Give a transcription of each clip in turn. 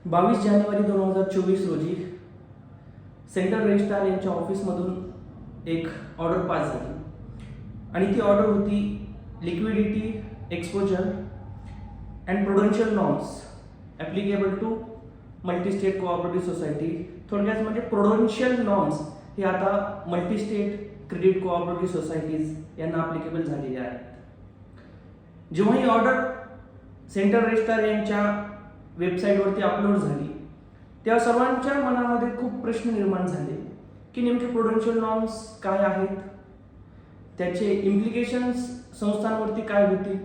22 जानेवारी 2024 रोजी central registrar यांच्या ऑफिसमधून एक ऑर्डर पास झाली आणि ती ऑर्डर होती liquidity exposure and prudential norms applicable to multistate cooperative society. थोडक्यात म्हणजे प्रुडेन्शियल नॉर्म्स हे आता मल्टीस्टेट क्रेडिट कोऑपरेटिव्ह सोसायटीज यांना ॲप्लिकेबल झालेले आहेत. जेव्हा ही ऑर्डर सेंट्रल रजिस्ट्रार यांच्या वेबसाईटवरती अपलोड झाली तेव्हा सर्वांच्या मनामध्ये खूप प्रश्न निर्माण झाले की नेमके प्रुडेन्शियल नॉर्म्स काय आहेत, त्याचे इम्प्लिकेशन्स संस्थांवरती काय होतील,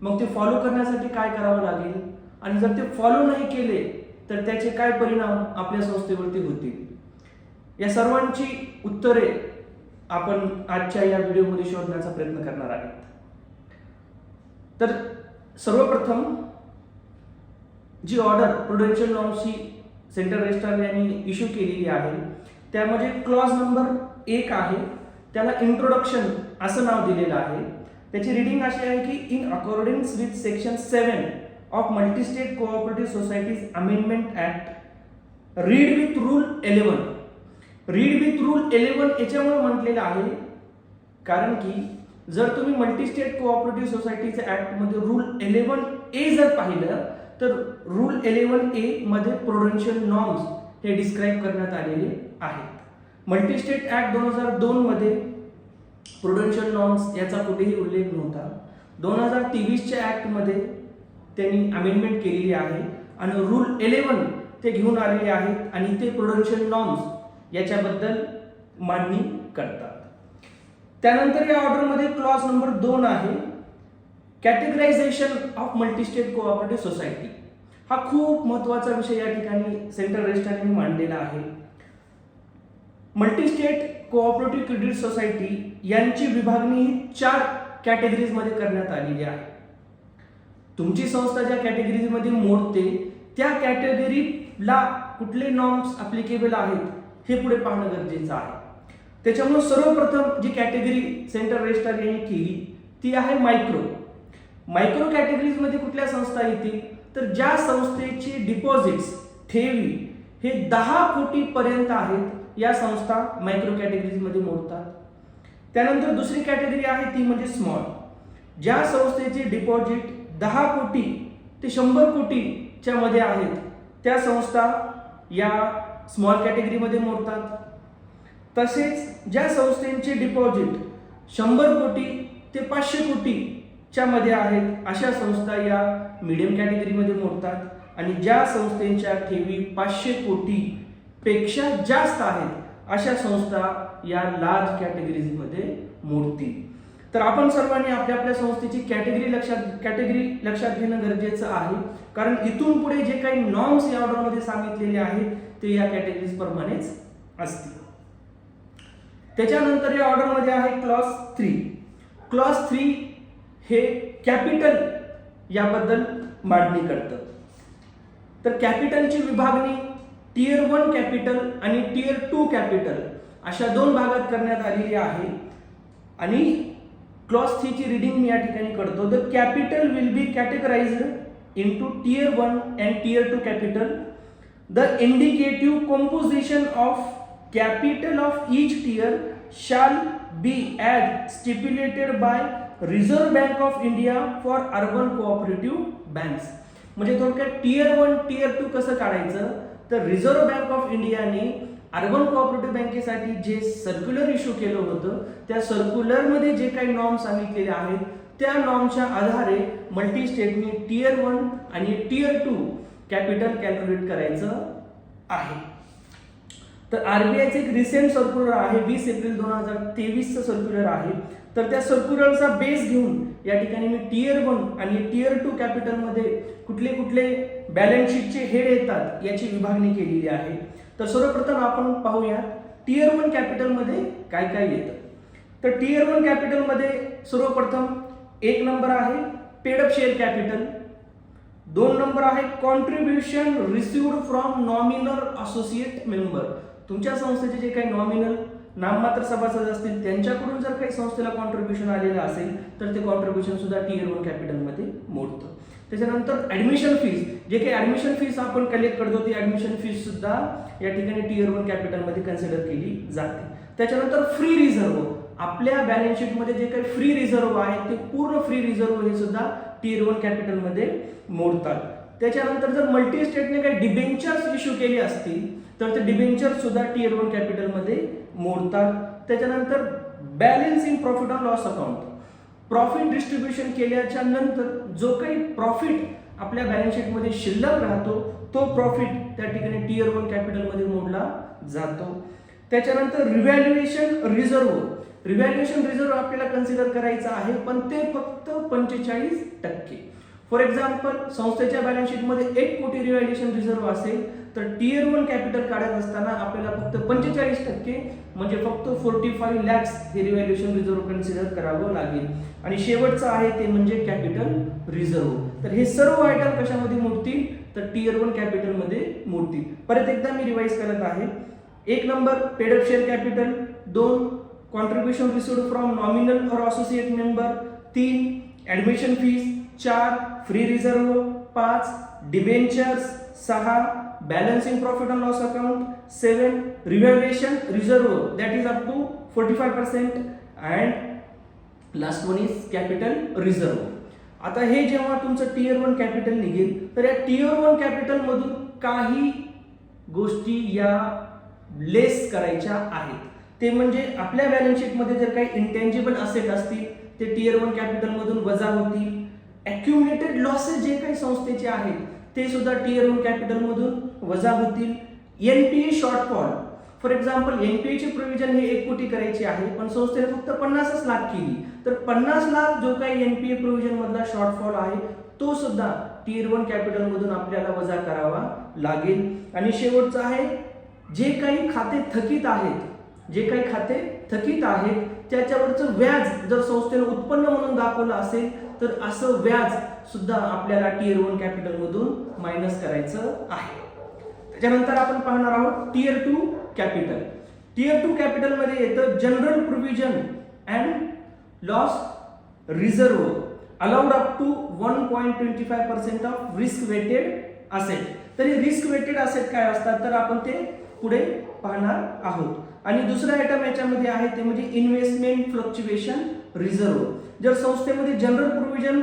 मग ते फॉलो करण्यासाठी काय करावं लागेल आणि जर ते फॉलो नाही केले तर त्याचे काय परिणाम आपल्या संस्थेवरती होतील. या सर्वांची उत्तरे आपण आजच्या या व्हिडिओमध्ये शोधण्याचा प्रयत्न करणार आहोत. तर सर्वप्रथम जी ऑर्डर प्रुडेन्शियल नॉर्म्सची सेंट्रल रजिस्ट्रार यांनी इश्यू केलेली आहे त्यामध्ये क्लॉज नंबर 1 आहे, त्याला इंट्रोडक्शन असं नाव दिलेलं आहे. त्याची रीडिंग अशी आहे की in according with section 7 of multi-state cooperative societies amendment act read with rule 11. Read with rule 11 याच्यामुळे म्हटलेलं आहे कारण की जर तुम्ही मल्टीस्टेट कोऑपरेटिव्ह सोसायटीच्या ऍक्टमध्ये रूल 11A जर पाहिलं तर रूल 11A मध्ये प्रुडेन्शियल नॉर्म्स हे डिस्क्राईब करण्यात आलेले आहेत. मल्टीस्टेट ऍक्ट 2002 मध्ये प्रुडेन्शियल नॉर्म्स याचा कुठेही उल्लेख नव्हता. 2023च्या ऍक्ट मध्ये त्यांनी अमेंडमेंट केलेली आहे आणि रूल 11 ते घेऊन आलेले आहेत आणि ते प्रुडेन्शियल नॉर्म्स याच्याबद्दल मांडणी करतात. त्यानंतर या ऑर्डरमध्ये क्लॉज नंबर 2 आहे categorisation of multi-state cooperative society. हा खूप महत्त्वाचा विषय या ठिकाणी सेंट्रल रजिस्ट्रारने मांडलेला आहे. मल्टीस्टेट कोऑपरेटिव्ह क्रेडिट सोसायटी यांची विभागणी ही 4 कॅटेगरीजमध्ये करण्यात आलेली आहे. तुमची संस्था ज्या कॅटेगरीजमध्ये मोडते त्या कॅटेगरीला कुठले नॉर्म्स ॲप्लिकेबल आहेत हे पुढे पाहणं गरजेचं आहे. त्याच्यामुळे सर्वप्रथम जी कॅटेगरी सेंट्रल रजिस्ट्रार यांनी केली ती आहे मायक्रो. मायक्रो कॅटेगरीजमध्ये कुठल्या संस्था येतील तर ज्या संस्थेची डिपॉझिट्स ठेवी हे 10 कोटी पर्यंत आहेत या संस्था मायक्रो कॅटेगरीजमध्ये मोडतात. त्यानंतर दुसरी कॅटेगरी आहे ती म्हणजे स्मॉल. ज्या संस्थेचे डिपॉझिट 10 कोटी ते 100 कोटीच्या मध्ये आहेत त्या संस्था या स्मॉल कॅटेगरीमध्ये मोडतात. तसेच ज्या संस्थेचे डिपॉझिट 100 कोटी ते 500 कोटीच्या मध्ये आहेत अशा संस्था या मीडियम कॅटेगरीमध्ये मोडतात आणि ज्या संस्थेच्या ठेवी 500 कोटी पेक्षा जास्त आहेत अशा संस्था या लार्ज कॅटेगरीजमध्ये मोडतील. तर आपण सर्वांनी आपल्या आपल्या संस्थेची कॅटेगरी लक्षात घेणं गरजेचं आहे कारण इथून पुढे जे काही नॉर्म्स या ऑर्डरमध्ये सांगितलेले आहेत ते या कॅटेगरीज प्रमाणेच असतील. त्याच्यानंतर या ऑर्डरमध्ये आहे क्लॉज 3. क्लॉज 3 हे कॅपिटल याबद्दल मांडणी करतं. तर कॅपिटलची विभागणी टियर 1 कॅपिटल आणि टियर 2 कॅपिटल अशा 2 भागात करण्यात आलेली आहे आणि क्लॉज 3 ची रीडिंग मी या ठिकाणी करतो. The capital will be categorized into tier 1 and tier 2 capital. The indicative composition of capital of each tier shall be as stipulated by Reserve Bank of India for urban cooperative banks. म्हणजे थोडक्यात tier 1 tier 2 कसं काढायचं तर reserve bank of इंडियाने urban cooperative बँकेसाठी जे circular issue केलं होतं त्या सर्क्युलरमध्ये जे काही नॉर्म सांगितलेले आहेत त्या नॉर्मच्या आधारे मल्टी स्टेटनी टियर 1 आणि टियर 2 कॅपिटल कॅल्क्युलेट करायचं आहे. तर आरबीआयचं एक रिसेंट सर्क्युलर आहे 20 एप्रिल 2023चं सर्क्युलर आहे. तर त्या सर्क्युलरचा बेस घेऊन या ठिकाणी मी टियर 1 आणि टियर 2 कॅपिटलमध्ये कुठले कुठले बॅलन्स शीटचे हेड येतात याची विभागणी केलेली आहे. तर सर्वप्रथम आपण पाहूया टियर 1 कॅपिटलमध्ये काय काय येतं. तर टियर 1 कॅपिटलमध्ये सर्वप्रथम 1 नंबर आहे paid up share capital, 2 number आहे contribution received from nominal associate member. तुमच्या संस्थेचे जे काही नॉमिनल नाममात्र सभासद असतील त्यांच्याकडून जर काही संस्थेला कॉन्ट्रीब्युशन आलेलं असेल तर ते कॉन्ट्रीब्युशन सुद्धा टियर 1 कॅपिटलमध्ये मोडतं. त्याच्यानंतर ॲडमिशन फीज, जे काही ॲडमिशन फीज आपण कलेक्ट करतो ती ॲडमिशन फीज सुद्धा या ठिकाणी टियर 1 कॅपिटलमध्ये कन्सिडर केली जाते. त्याच्यानंतर फ्री रिझर्व, आपल्या बॅलन्स शीटमध्ये जे काही फ्री रिझर्व आहे ते पूर्ण फ्री रिझर्व हे सुद्धा टियर 1 कॅपिटलमध्ये मोडतात. त्याच्यानंतर जर मल्टी स्टेटने काही डिबेंचर्स इश्यू केले असतील तर ते डिबेंचर सुद्धा टियर 1 कॅपिटलमध्ये मोडतात. त्याच्यानंतर balancing profit on loss account, profit distribution केल्याच्या नंतर जो काही प्रॉफिट आपल्या बॅलन्स शीटमध्ये शिल्लक राहतो तो प्रॉफिट त्या ठिकाणी टियर 1 कॅपिटलमध्ये मोडला जातो. त्याच्यानंतर रिव्हॅल्युएशन रिझर्व, रिव्हॅल्युएशन रिझर्व आपल्याला कन्सिडर करायचं आहे पण ते फक्त 45%. फॉर एक्झाम्पल संस्थेच्या बॅलन्स शीटमध्ये 1 कोटी रिव्हॅल्युएशन रिझर्व असेल तर टियर 1 कॅपिटल काढत असताना आपल्याला फक्त 45% म्हणजे फक्त 45 लॅक्स हे रिव्हॅल्युएशन रिझर्व कन्सिडर करावं लागेल. आणि शेवटचं आहे ते म्हणजे कॅपिटल रिझर्व. तर हे सर्व आयटम कशामध्ये मोडतील तर टियर 1 कॅपिटलमध्ये मोडतील. परत एकदा मी रिवाइज करत आहे. 1 number paid up share capital, 2 contribution received from nominal और associate member, 3 admission fees, 4 free reserve, 5 debentures, 6 balancing profit on loss account, 7 revaluation reserve that is up to 45% and last one is capital reserve. आता हे जेव्हा तुमचं tier 1 capital निघेल तर या tier 1 capital मधून काही गोष्टी या लेस करायच्या आहेत. ते म्हणजे आपल्या बॅलन्स शीटमध्ये जर काही इंटेंजिबल असेट असतील ते टियर 1 कॅपिटल मधून वजा होतील. ॲक्युमुलेटेड लॉसेस जे काही संस्थेचे आहेत ते सुद्धा टियर 1 कॅपिटल मधून वजा होतील. NPA shortfall, for example NPA ची प्रोव्हिजन हे 1 कोटी करायची आहे पण संस्थेने फक्त 50 लाख केली तर 50 लाख जो काही एनपीए प्रोव्हिजन मधला शॉर्टफॉल आहे तो सुद्धा टियर 1 कॅपिटल मधून आपल्याला वजा करावा लागेल. आणि शेवटचं आहे जे काही खाते थकीत आहेत, जे काही खाते थकीत आहेत त्याच्यावरचं व्याज जर संस्थेने उत्पन्न म्हणून दाखवलं असेल तर असं व्याज सुद्धा आपल्याला टियर 1 कॅपिटल मधून मायनस करायचं आहे. त्याच्यानंतर आपण पाहणार आहोत टियर 2 कॅपिटल. टियर 2 कॅपिटल मध्ये येतं general provision and loss reserve allowed up to 1.25% of risk weighted asset. तरी रिस्क वेटेड असेट काय असतात तर आपण ते पुढे पाहणार आहोत. आणि दुसरा आयटम याच्यामध्ये आहे ते म्हणजे इन्व्हेस्टमेंट फ्लक्च्युएशन रिझर्व. जर संस्थेमध्ये जनरल प्रोव्हिजन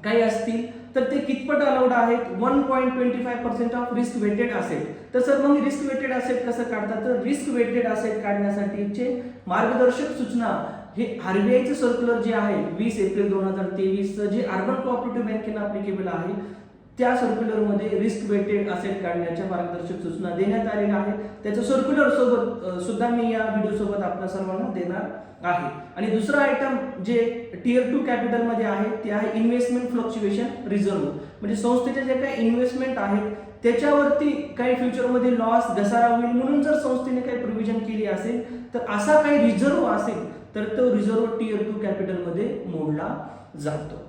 काही असतील तर ते कितपत अलाउड आहेत 1.25% ऑफ रिस्क वेटेड असेट. तर सर मग रिस्क वेटेड असेट कसं काढतात तर रिस्क वेटेड असेट काढण्यासाठीचे मार्गदर्शक सूचना हे आरबीआयचे सर्क्युलर जे आहे 20 एप्रिल 2023 जे अर्बन कोऑपरेटिव्ह बँकेला ऍप्लिकेबल आहे त्या सर्क्युलरमध्ये रिस्क वेटेड असेट काढण्याच्या मार्गदर्शक सूचना देण्यात आलेल्या आहेत. त्याचं सर्क्युलर सोबत सुद्धा मी या व्हिडिओ सोबत आपल्या सर्वांना देणार आहे. आणि दुसरा आयटम जे टियर 2 कॅपिटल मध्ये आहे ते आहे इन्व्हेस्टमेंट फ्लक्च्युएशन रिझर्व. म्हणजे संस्थेचे जे काही इन्व्हेस्टमेंट आहेत त्याच्यावरती काही फ्युचरमध्ये लॉस घसारा होईल म्हणून जर संस्थेने काही प्रोव्हिजन केली असेल तर असा काही रिझर्व असेल तर तो रिझर्व टियर 2 कॅपिटल मध्ये मोडला जातो.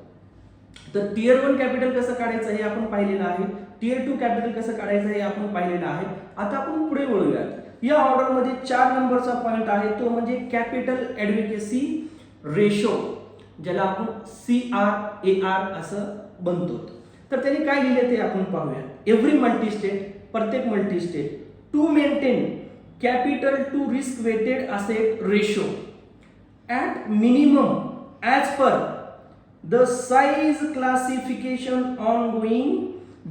तर टियर 1 कॅपिटल कसं काढायचं हे आपण पाहिलेलं आहे. टियर 2 कॅपिटल कसं काढायचं हे आपण पाहिलेलं आहे. आता आपण पुढे वळूयात. या ऑर्डर मध्ये 4 नंबरचा पॉइंट आहे तो म्हणजे कॅपिटल ॲडव्होकेसी रेशो, ज्याला आपण CRAR असं बनतो. तर त्यांनी काय लिहिले ते आपण पाहूया. एव्हरी मल्टी स्टेट, प्रत्येक multi state to maintain capital to risk weighted asset ratio at minimum as per the size classification ongoing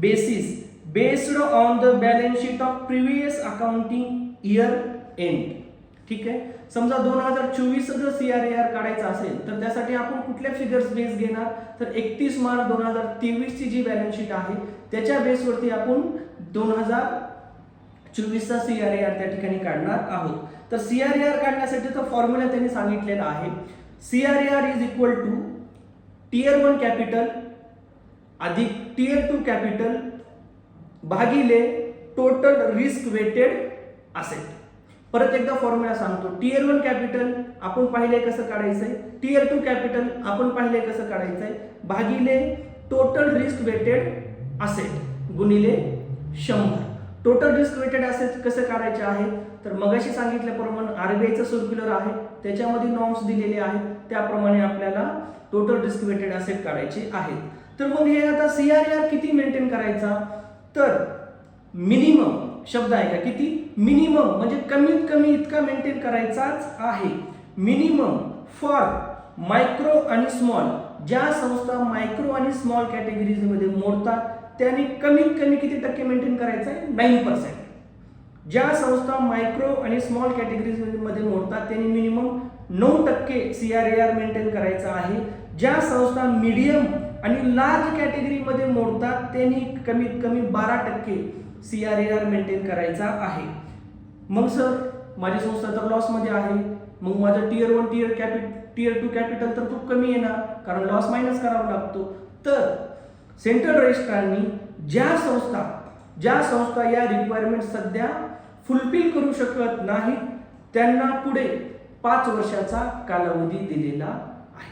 basis based on the balance sheet of previous accounting year end. ठीक आहे. समजा 2024 जर CRAR काढायचा असेल तर त्यासाठी आपण कुठल्या फिगर्स बेस घेणार तर 31 मार्च 2023 ची जी बॅलन्स शीट आहे त्याच्या बेसवरती आपण 2024 चा CRAR त्या ठिकाणी काढणार आहोत. तर CRAR काढण्यासाठी तो फॉर्म्युला त्यांनी सांगितलेला आहे. CRAR is equal to tier 1 capital अधिक टियर 2 कॅपिटल भागिले टोटल रिस्क वेटेड असेट. परत एकदा फॉर्म्युला सांगतो. टियर 1 कॅपिटल आपण पाहिले कसं काढायचंय, टियर 2 कॅपिटल आपण पाहिले कसं काढायचंय भागिले टोटल रिस्क वेटेड असेट गुणिले 100. टोटल रिस्क वेटेड असेट कसं काढायचे आहे तर मगाशी सांगितल्याप्रमाणे आरबीआयचं सर्क्युलर आहे त्याच्यामध्ये नॉर्म्स दिलेले आहेत त्याप्रमाणे आपल्याला टोटल रिस्क वेटेड असेट काढायचे आहेत. तर मग हे आता CRAR किती मेंटेन करायचा, तर मिनिमम शब्द आहे का, किती मिनिमम म्हणजे कमीत कमी इतका मेंटेन करायचाच आहे. मिनिमम फॉर मायक्रो आणि स्मॉल, ज्या संस्था मायक्रो आणि स्मॉल कॅटेगरीज मध्ये मोडतात त्यांनी कमीत कमी किती टक्के मेंटेन करायचं आहे, 9%. ज्या संस्था मायक्रो आणि स्मॉल कॅटेगरीज मध्ये मोडतात त्यांनी मिनिमम 9% CRAR मेंटेन करायचा आहे. ज्या संस्था मीडियम आणि लार्ज कॅटेगरीमध्ये मोडतात त्यांनी कमीत कमी 12% CRAR मेंटेन करायचा आहे. मग सर माझी संस्था तर लॉसमध्ये आहे, मग माझं टियर 1 टियर 2 कॅपिटल तर खूप कमी येणार, कारण लॉस मायनस करावा लागतो. तर सेंट्रल रजिस्ट्रारनी ज्या संस्था या रिक्वायरमेंट सध्या फुलफिल करू शकत नाहीत त्यांना पुढे 5 वर्षाचा कालावधी दिलेला आहे.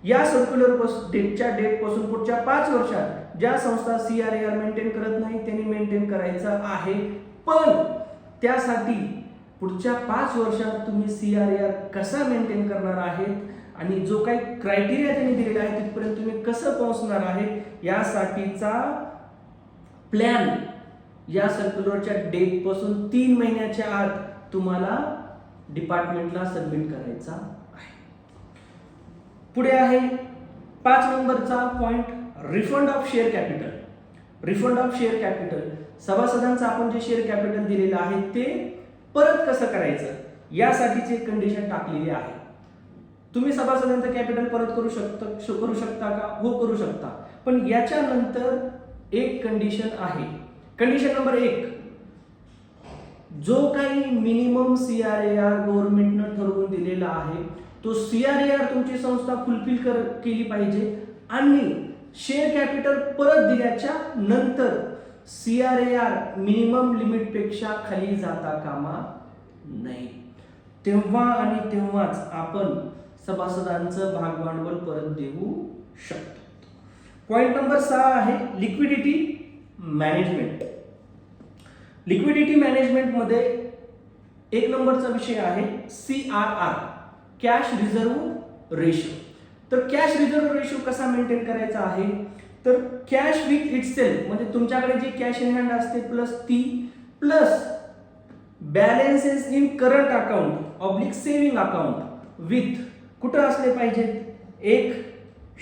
या सर्क्युलर डेट पासून पुढच्या 5 वर्षात ज्या संस्था CRAR मेंटेन करत नाही त्यांनी मेंटेन करायचं आहे. पण त्यासाठी पुढच्या 5 वर्षात तुम्ही CRAR कसा मेंटेन करणार आहेत आणि जो काही क्रायटेरिया त्यांनी दिलेला आहे तिथपर्यंत तुम्ही कसं पोहोचणार आहे यासाठीचा प्लॅन या सर्क्युलरच्या डेट पासून 3 महिन्याच्या आत तुम्हाला डिपार्टमेंटला सबमिट करायचा आहे. पुढे आहे 5 नंबरचा point, refund of share capital. Refund of share capital, सभासदांचं आपण जे शेअर कॅपिटल दिलेलं आहे ते परत कसं करायचं यासाठीची एक कंडिशन टाकलेली आहे. तुम्ही सभासदांचं कॅपिटल परत करू शकता का, हो करू शकता, पण याच्यानंतर एक कंडिशन आहे. कंडिशन नंबर 1, जो काही मिनिमम CRAR गव्हर्नमेंटनं ठरवून दिलेला आहे तो CRAR तुमची संस्था फुलफिल केली पाहिजे आणि शेअर कॅपिटल परत दिल्याच्या नंतर CRAR मिनिमम लिमिट पेक्षा खाली जाता कामा नये. तेव्हा आणि तेव्हाच आपण सभासदांचं भागभांडवल परत देऊ शकतो. पॉइंट नंबर 6 आहे लिक्विडिटी मॅनेजमेंट. लिक्विडिटी मॅनेजमेंट मध्ये 1 नंबरचा विषय आहे CRR, कॅश रिझर्व्ह रेशो. तर कॅश रिझर्व्ह रेशो कसा मेंटेन करायचा आहे, तर कॅश विथ इटसेल्फ म्हणजे तुमच्याकडे जी कॅश इन हँड असते plus balances in current account oblique saving account with कुठं असले पाहिजेत, एक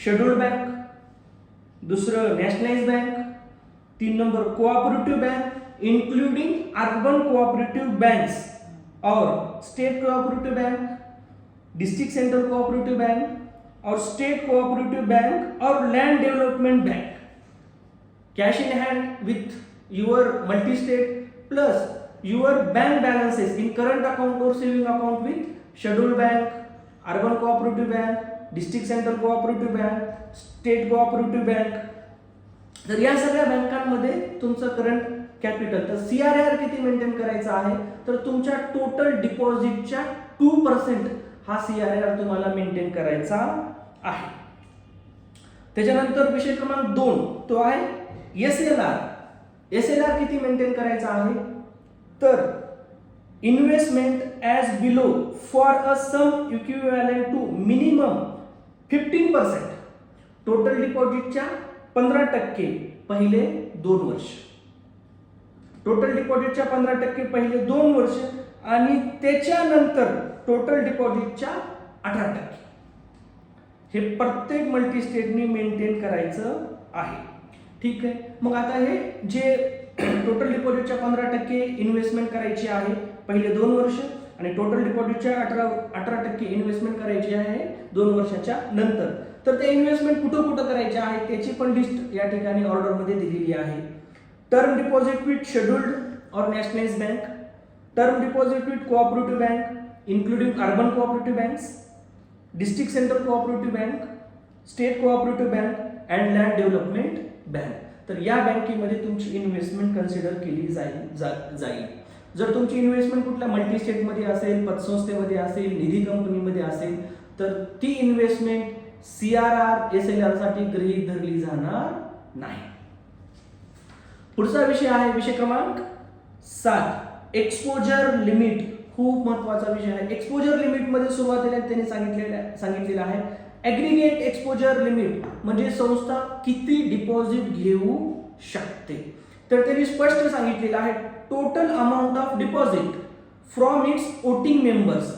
शेड्यूल्ड बँक, दुसरं nationalise bank, 3 number cooperative bank including urban cooperative banks और state cooperative bank, district central cooperative bank और स्टेट कोऑपरेटिव बैंक और land development bank. Cash in hand with your multi-state plus your bank balances in current account or saving account with scheduled bank, urban cooperative bank, district central cooperative bank, state cooperative bank. तर या सगळ्या बँकांमध्ये तुमचं current capital तर CRR किती maintain करायचं आहे, तर तुमच्या टोटल डिपॉझिटच्या 2% हा CRR तुम्हाला मेंटेन करायचा आहे. त्याच्यानंतर विषय क्रमांक 2 तो आहे SLR. SLR किती मेंटेन करायचा आहे, तर investment as below for a sum equivalent to minimum 15% total डिपॉझिटच्या 15% पहिले 2 वर्ष. टोटल डिपॉझिटच्या 15% पहिले 2 वर्ष आणि त्याच्यानंतर टोटल डिपॉझिटच्या 18%. हे प्रत्येक मल्टी स्टेटनी मेंटेन करायचं आहे. ठीक आहे. मग आता हे जे टोटल डिपॉझिटच्या 15% इन्व्हेस्टमेंट करायची आहे पहिले 2 वर्ष आणि टोटल डिपॉझिटच्या 18% इन्व्हेस्टमेंट करायची आहे 2 वर्षाच्या नंतर. तर ते इन्व्हेस्टमेंट कुठं करायचे आहे त्याची पण लिस्ट या ठिकाणी ऑर्डर मध्ये दिलेली आहे. टर्म डिपॉझिट विथ शेड्यूल्ड और nationalise bank, term deposit with cooperative bank including urban cooperative banks, district central cooperative bank, state cooperative bank and land development bank. तर या बँकेमध्ये तुमची इन्व्हेस्टमेंट कन्सिडर केली जाईल. जर तुमची इन्व्हेस्टमेंट कुठल्या मल्टी स्टेटमध्ये असेल, पतसंस्थेमध्ये असेल, निधी कंपनीमध्ये असेल तर ती इन्व्हेस्टमेंट CRR SLR साठी गृहीत धरली जाणार नाही. पुढचा विषय आहे विषय क्रमांक 7 एक्सपोजर लिमिट. खूप महत्त्वाचा विषय आहे. एक्सपोजर लिमिट मध्ये सुरुवातीला त्यांनी सांगितलेलं आहे ॲग्रिगेट एक्सपोजर लिमिट म्हणजे संस्था किती डिपॉझिट घेऊ शकते. तर त्यांनी स्पष्ट सांगितलेलं आहे total amount of deposit from its voting members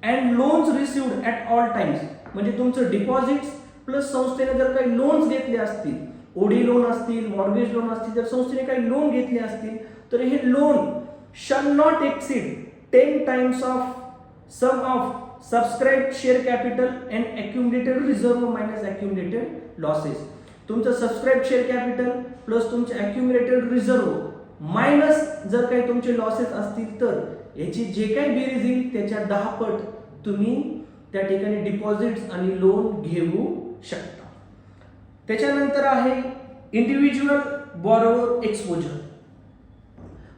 and loans received at all times. म्हणजे तुमचं डिपॉझिट्स प्लस संस्थेने जर काही लोन्स घेतले असतील, ओडी लोन असतील, मॉर्गेज लोन असतील, जर संस्थेने काही लोन घेतले असतील तर हे loan shall not exceed 10 times of sum of subscribed share capital and accumulated reserve minus accumulated losses. तुमचं सबस्क्राइब शेअर कॅपिटल प्लस तुमचे अक्युमुलेटेड रिझर्व्ह मायनस जर काही तुमचे लॉसेस असतील तर याची जे काही बेरीज येईल त्याच्या 10 पट तुम्ही त्या ठिकाणी डिपॉझिट्स आणि लोन घेऊ शकता. त्याच्यानंतर आहे इंडिव्हिज्युअल बॉरोवर एक्सपोजर.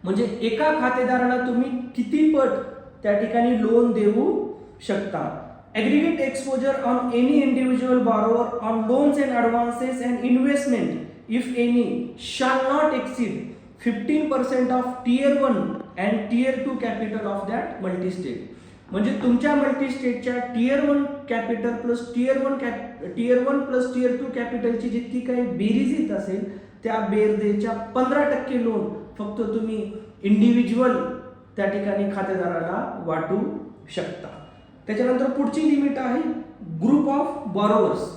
म्हणजे एका खातेदाराला तुम्ही किती पट त्या ठिकाणी लोन देऊ शकता. Aggregate exposure on any individual borrower on loans and advances and investment if any shall not exceed 15% of tier 1 and tier 2 capital of that multistate. म्हणजे तुमच्या मल्टीस्टेटच्या tier 1 capital plus tier 1 plus tier 2 कॅपिटलची जितकी काही बेरीज येत असेल त्या बेरजेच्या 15% लोन फक्त तुम्ही इंडिव्हिज्युअल त्या ठिकाणी खातेदाराला वाटू शकता. त्याच्यानंतर पुढची लिमिट आहे group of borrowers.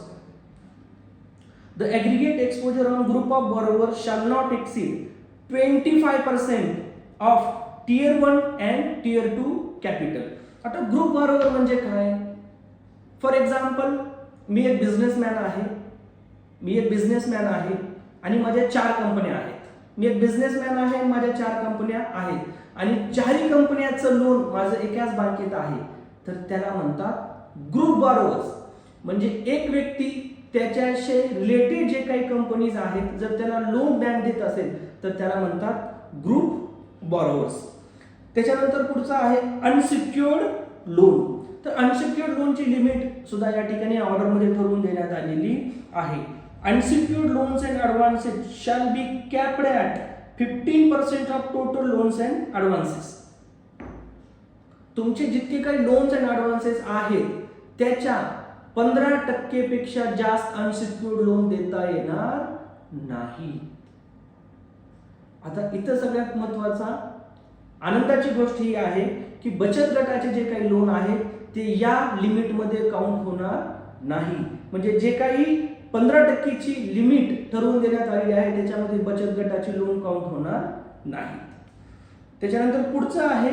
The aggregate exposure on group of borrowers shall not exceed 25% of tier 1 and tier 2 capital. आता ग्रुप बॉरोवर म्हणजे काय? फॉर एक्झाम्पल मी एक बिझनेसमॅन आहे आणि माझ्या 4 कंपन्या आहेत. मी एक बिझनेसमॅन आहे आणि माझ्या 4 कंपन्या आहेत आणि 4ही कंपन्याचं लोन माझं एकाच बँकेत आहे तर त्याला म्हणतात ग्रुप बॉरोवर्स. म्हणजे एक व्यक्ती त्याच्याशी रिलेटेड जे काही कंपनीज आहेत जर त्याला लोन बँक देत असेल तर त्याला म्हणतात ग्रुप बॉरोवर्स. त्याच्यानंतर पुढचा आहे अनसिक्युअर्ड लोन. तर अनसिक्युअर्ड लोनची लिमिट सुद्धा या ठिकाणी ऑर्डरमध्ये ठरवून देण्यात आलेली आहे. Unsecured loans and advances shall be capped at 15% of total loans and advances. तुमचे जितके काही लोन्स अँड ॲडव्हान्सेस आहेत त्याच्या 15% पेक्षा जास्त अनसिक्युअर्ड लोन देता येणार नाही. आता इथं सगळ्यात महत्वाचा आनंदाची गोष्ट ही आहे की बचत गटाचे जे काही लोन आहेत ते या लिमिटमध्ये काउंट होणार नाही. म्हणजे जे काही 15%ची लिमिट ठरवून देण्यात आलेली आहे त्याच्यामध्ये बचत गटाचे लोन काउंट होणार नाही. त्याच्यानंतर पुढचं आहे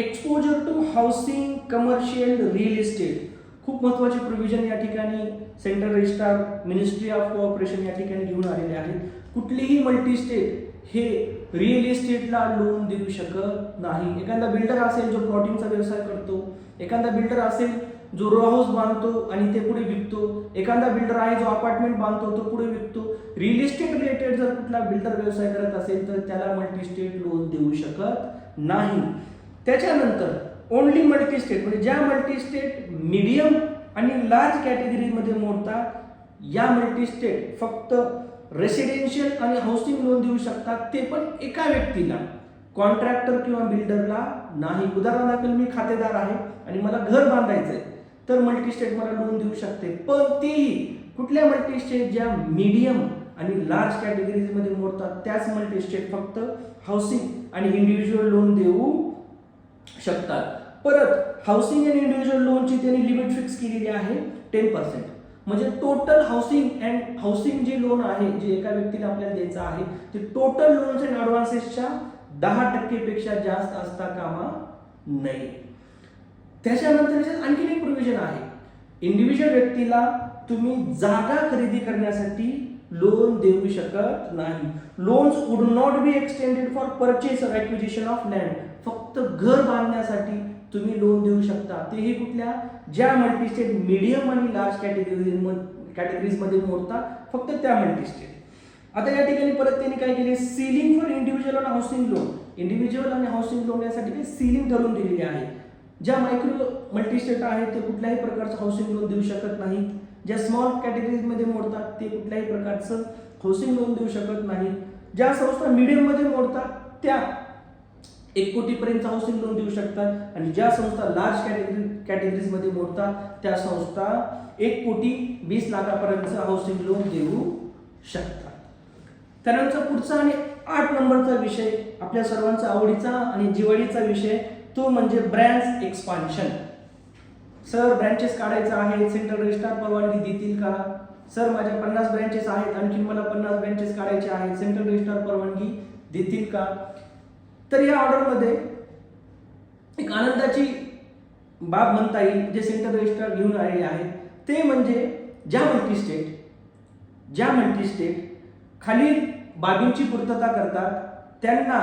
exposure to housing commercial real estate. खूप महत्त्वाचे प्रोव्हिजन या ठिकाणी central registrar ministry of cooperation या ठिकाणी घेऊन आलेले आहेत. कुठलीही मल्टीस्टेट हे रिअल इस्टेटला लोन देऊ शकत नाही. एखादा बिल्डर असेल जो प्लॉटिंगचा व्यवसाय करतो, एखादा बिल्डर असेल जो रो हाऊस बांधतो आणि ते पुढे विकतो, एखादा बिल्डर आहे जो अपार्टमेंट बांधतो तो पुढे विकतो. रिअल इस्टेट रिलेटेड जर कुठला बिल्डर व्यवसाय करत असेल तर त्याला मल्टीस्टेट लोन देऊ शकत नाही. त्याच्यानंतर ओनली मल्टीस्टेट म्हणजे ज्या मल्टीस्टेट मीडियम आणि लार्ज कॅटेगरीमध्ये मोडतात या मल्टीस्टेट फक्त रेसिडेन्शियल आणि हाऊसिंग लोन देऊ शकतात, ते पण एका व्यक्तीला, कॉन्ट्रॅक्टर किंवा बिल्डरला नाही. उदाहरणादाखल मी खातेदार आहे आणि मला घर बांधायचंय तर मल्टीस्टेट मला लोन देऊ शकते, पण तेही कुठल्या मल्टीस्टेट ज्या मीडियम आणि लार्ज कॅटेगरीमध्ये मोडतात त्याच मल्टीस्टेट फक्त हाऊसिंग आणि इंडिव्हिज्युअल लोन देऊ शकतात. परत हाऊसिंग आणि इंडिव्हिज्युअल लोनची त्यांनी लिमिट फिक्स केलेली आहे 10%. म्हणजे टोटल हाऊसिंग जे लोन आहे जे एका व्यक्तीला आपल्याला द्यायचं आहे ते टोटल लोन्स अँड ॲडव्हान्सेसच्या 10% पेक्षा जास्त असता कामा नये. त्याच्यानंतर आणखी एक प्रोव्हिजन आहे. इंडिव्हिज्युअल व्यक्तीला तुम्ही जागा खरेदी करण्यासाठी लोन देऊ शकत नाही. Loans would not be extended for purchase और ॲक्विजिशन ऑफ लँड. फक्त घर बांधण्यासाठी तुम्ही लोन देऊ शकता, तेही कुठल्या ज्या मल्टीस्टेट मीडियम आणि लार्ज कॅटेगरीजमध्ये मोडतात फक्त त्या मल्टीस्टेट. आता या ठिकाणी परत त्यांनी काय केले, सीलिंग फॉर इंडिव्हिज्युअल आणि हाऊसिंग लोन. इंडिव्हिज्युअल आणि हाऊसिंग लोन यासाठी काही सीलिंग ठरवून दिलेली आहे. ज्या मायक्रो मल्टीस्टेट आहेत ते कुठल्याही प्रकारचं हाऊसिंग लोन देऊ शकत नाहीत. ज्या स्मॉल कॅटेगरीजमध्ये मोडतात ते कुठल्याही प्रकारचं हाऊसिंग लोन देऊ शकत नाहीत. ज्या संस्था मीडियममध्ये मोडतात त्या 1 कोटीपर्यंत हाऊसिंग लोन देऊ शकतात आणि ज्या संस्था लार्ज कॅटेगरीजमध्ये मोडतात त्या संस्था 1 कोटी 20 लाखापर्यंतचं हाऊसिंग लोन देऊ शकतात. त्यानंतर पुढचा आणि 8 नंबरचा विषय आपल्या सर्वांचा आवडीचा आणि जिव्हाळीचा विषय तो म्हणजे ब्रँच एक्सपान्शन. सर ब्रँचेस काढायचा आहे, सेंट्रल रजिस्ट्रार परवानगी देतील का? सर माझ्या 50 ब्रँचेस आहेत, आणखी मला 50 ब्रँचेस काढायचे आहेत, सेंट्रल रजिस्ट्रार परवानगी देतील का? तर या ऑर्डरमध्ये एक आनंदाची बाब म्हणता येईल जे सेंट्रल रजिस्ट्रार घेऊन आलेले आहेत ते म्हणजे ज्या मल्टी स्टेट खालील बाबींची पूर्तता करतात त्यांना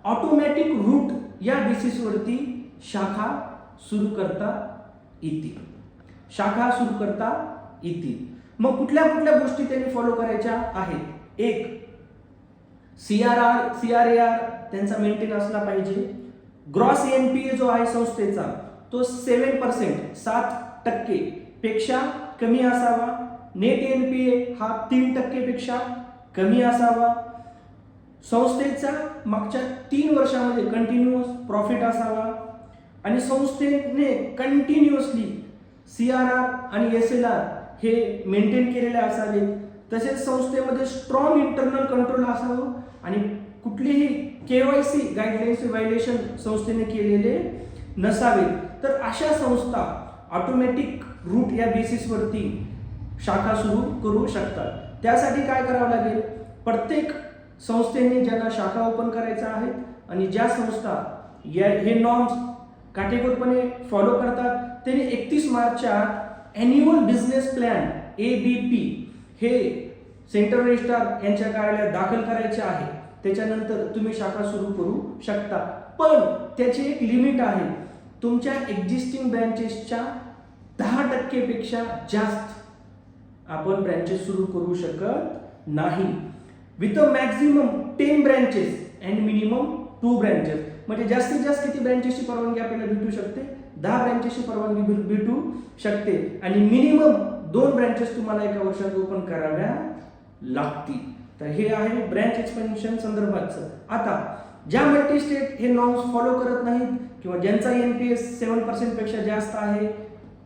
ऑटोमॅटिक रूट या बेसिसवरती शाखा सुरू करता येतील. मग कुठल्या गोष्टी त्यांनी फॉलो करायच्या आहेत? एक, CRAR त्यांचा मेंटेन असला पाहिजे. ग्रॉस NPA जो आहे संस्थेचा तो 7% पेक्षा कमी असावा. नेट NPA हा 3% पेक्षा कमी असावा. संस्थेचा मागच्या 3 वर्षामध्ये कंटिन्युअस प्रॉफिट असावा आणि संस्थेने कंटिन्युअसली CRR आणि SLR हे मेंटेन केलेले असावे. तसेच संस्थेमध्ये स्ट्रॉंग इंटरनल कंट्रोल असावं आणि कुठलीही KYC गाईडलाईन्स व्हायलेशन संस्थेने केलेले नसावे. तर अशा संस्था ऑटोमॅटिक रूट या बेसिसवरती शाखा सुरू करू शकतात. त्यासाठी काय करावं लागेल? प्रत्येक संस्थेने ज्यांना शाखा ओपन करायच्या आहेत आणि ज्या संस्था हे नॉर्म्स काटेकोरपणे फॉलो करतात त्यांनी 31 मार्चच्या ॲन्युअल बिझनेस प्लॅन ABP हे सेंट्रल रजिस्ट्रार यांच्या कार्यालयात दाखल करायचे आहे. त्याच्यानंतर तुम्ही शाखा सुरू करू शकता. पण त्याची एक लिमिट आहे. तुमच्या एक्झिस्टिंग ब्रँचेसच्या 10% पेक्षा जास्त आपण ब्रँचेस सुरू करू शकत नाही. With a maximum 10 branches and minimum 2 branches. म्हणजे जास्तीत जास्त किती ब्रँचेसची परवानगी आपल्याला भेटू शकते? 10 ब्रँचेसची परवानगी भेटू शकते आणि मिनिमम 2 ब्रँचेस तुम्हाला एका वर्षात ओपन कराव्या लागतील. तर हे आहे ब्रँच एक्सपेन्शन संदर्भातचं. आता ज्या मल्टी स्टेट हे नॉर्म्स फॉलो करत नाहीत किंवा ज्यांचा NPA 7% पेक्षा जास्त आहे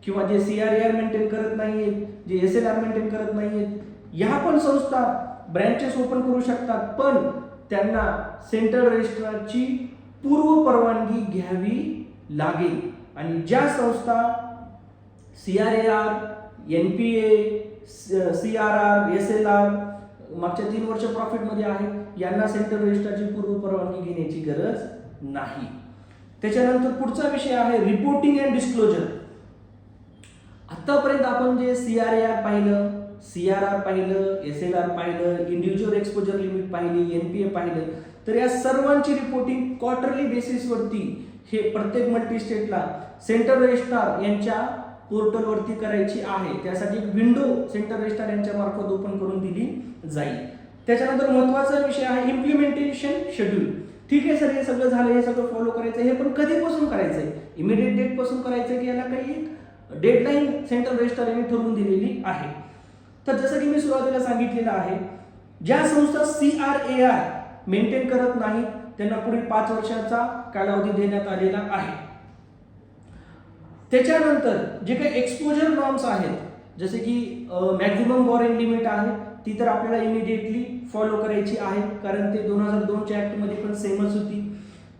किंवा जे CRAR मेंटेन करत नाहीयेत, जे SLR मेंटेन करत नाहीयेत, या पण संस्था ब्रँचेस ओपन करू शकतात. पण त्यांना सेंट्रल रजिस्ट्रारची पूर्व परवानगी घ्यावी लागेल. आणि ज्या संस्था CRAR, NPA, CRR, SLR मागच्या 3 वर्ष प्रॉफिटमध्ये आहे यांना सेंट्रल रजिस्ट्रारची पूर्व परवानगी घेण्याची गरज नाही. त्याच्यानंतर पुढचा विषय आहे रिपोर्टिंग अँड डिस्क्लोजर. आतापर्यंत आपण जे CRAR पाहिलं, CRR पाहिलं, SLR पाहिलं, इंडिव्हिज्युअल एक्सपोजर लिमिट पाहिली, NPA पाहिलं, तर या सर्वांची रिपोर्टिंग क्वार्टरली बेसिसवरती हे प्रत्येक मल्टी स्टेटला सेंट्रल रजिस्ट्रार यांच्या पोर्टलवरती करायची आहे. त्यासाठी एक विंडो सेंट्रल रजिस्ट्रार यांच्या मार्फत ओपन करून दिली जाईल. त्याच्यानंतर महत्त्वाचा विषय आहे इम्प्लिमेंटेशन शेड्यूल. ठीक आहे सर, हे सगळं झालं, हे सगळं फॉलो करायचं, हे पण कधीपासून करायचं आहे? इमिडिएट डेट पासून करायचं आहे की याला काही एक डेडलाईन सेंट्रल रजिस्ट्रार यांनी ठरवून दिलेली आहे? तर जसं की मी सुरुवातीला सांगितलेलं आहे, ज्या संस्था CRAR मेंटेन करत नाही त्यांना पुढील 5 वर्षाचा कालावधी देण्यात आलेला आहे. त्याच्यानंतर जे काही एक्सपोजर नॉर्म्स आहेत, जसे की मॅक्झिमम बॉरोइंग लिमिट आहे, ती तर आपल्याला इमिडिएटली फॉलो करायची आहे कारण ते 2002च्या ऍक्टमध्ये पण सेमच होती.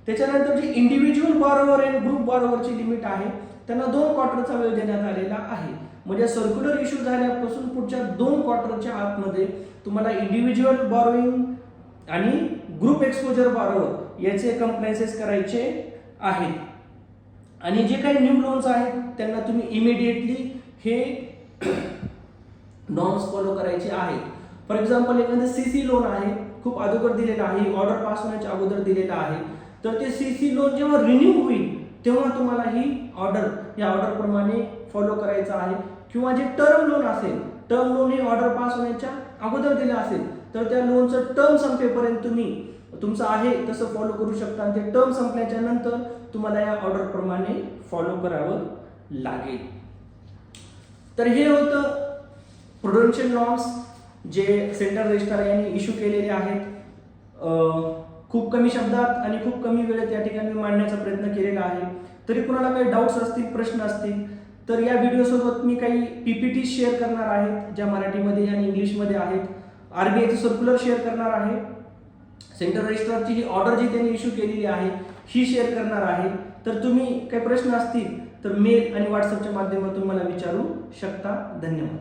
त्याच्यानंतर जी इंडिव्हिज्युअल बॉरोवर आणि ग्रुप बॉरोवरची लिमिट आहे त्यांना 2 क्वार्टरचा वेळ देण्यात आलेला आहे. म्हणजे सर्क्युलर इश्यू झाल्यापासून पुढच्या 2 क्वार्टरच्या आतमध्ये तुम्हाला इंडिव्हिज्युअल बॉरोइंग आणि ग्रुप एक्सपोजर बॉरोवर याचे कंप्लायन्सेस करायचे आहेत. आणि जे काही न्यू लोन्स आहेत त्यांना तुम्ही इमिडिएटली हे नॉर्म्स फॉलो करायचे आहेत. फॉर एक्झाम्पल एखादं CC लोन आहे, खूप अगोदर दिलेलं आहे, ऑर्डर पास होण्याच्या अगोदर दिलेलं आहे, तर ते CC लोन जेव्हा रिन्यू होईल तेव्हा तुम्हाला ही या ऑर्डरप्रमाणे फॉलो करायचं आहे. किंवा जे टर्म लोन असेल, टर्म लोन हे ऑर्डर पास होण्याच्या अगोदर दिलं असेल तर त्या लोनचं टर्म संपेपर्यंत तुम्ही तुमचं आहे तसं फॉलो करू शकता आणि ते टर्म संपल्याच्या नंतर तुम्हाला या ऑर्डरप्रमाणे फॉलो करावं लागेल. तर हे होतं प्रुडेन्शियल नॉर्म्स जे सेंट्रल रजिस्ट्रार यांनी इश्यू केलेले आहेत. खूप कमी शब्दात आणि खूप कमी वेळेत या ठिकाणी मी मांडण्याचा प्रयत्न केलेला आहे. तरी कोणाला काही डाऊट्स असतील, प्रश्न असतील तर या व्हिडिओसोबत मी काही PPT शेअर करणार आहे, ज्या मराठीमध्ये आणि इंग्लिशमध्ये आहेत. RBIची सर्क्युलर शेअर करणार आहे. सेंट्रल रजिस्ट्रारची ही ऑर्डर जी त्यांनी इश्यू केलेली आहे ही शेअर करणार आहे. तर तुम्ही काही प्रश्न असतील तर मेल आणि व्हॉट्सअपच्या माध्यमातून मला विचारू शकता. धन्यवाद.